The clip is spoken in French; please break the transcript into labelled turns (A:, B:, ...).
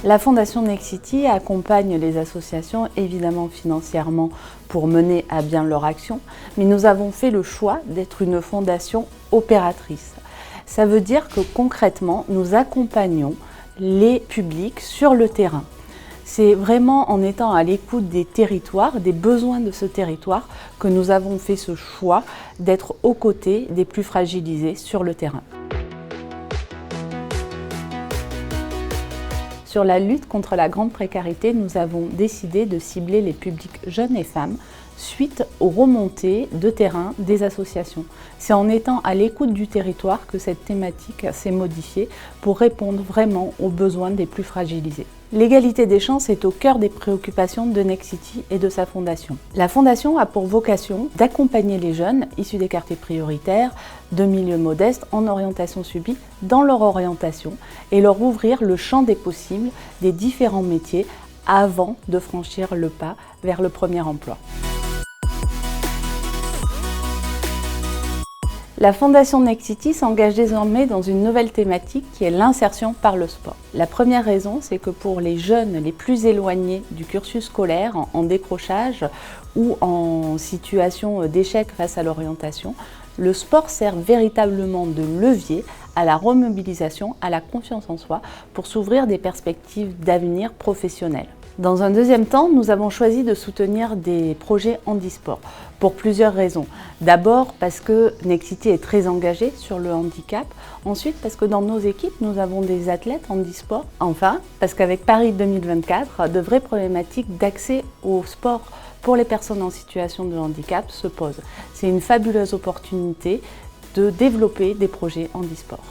A: La Fondation Nexity accompagne les associations évidemment financièrement pour mener à bien leur action, mais nous avons fait le choix d'être une fondation opératrice. Ça veut dire que concrètement, nous accompagnons les publics sur le terrain. C'est vraiment en étant à l'écoute des territoires, des besoins de ce territoire, que nous avons fait ce choix d'être aux côtés des plus fragilisés sur le terrain. Sur la lutte contre la grande précarité, nous avons décidé de cibler les publics jeunes et femmes suite aux remontées de terrain des associations. C'est en étant à l'écoute du territoire que cette thématique s'est modifiée pour répondre vraiment aux besoins des plus fragilisés. L'égalité des chances est au cœur des préoccupations de Nexity et de sa fondation. La fondation a pour vocation d'accompagner les jeunes issus des quartiers prioritaires, de milieux modestes, en orientation subie, dans leur orientation et leur ouvrir le champ des possibles des différents métiers avant de franchir le pas vers le premier emploi. La Fondation Nexity s'engage désormais dans une nouvelle thématique qui est l'insertion par le sport. La première raison, c'est que pour les jeunes les plus éloignés du cursus scolaire, en décrochage ou en situation d'échec face à l'orientation, le sport sert véritablement de levier à la remobilisation, à la confiance en soi pour s'ouvrir des perspectives d'avenir professionnel. Dans un deuxième temps, nous avons choisi de soutenir des projets handisport pour plusieurs raisons. D'abord parce que Nexity est très engagé sur le handicap. Ensuite parce que dans nos équipes, nous avons des athlètes handisport. Enfin, parce qu'avec Paris 2024, de vraies problématiques d'accès au sport pour les personnes en situation de handicap se posent. C'est une fabuleuse opportunité de développer des projets handisport.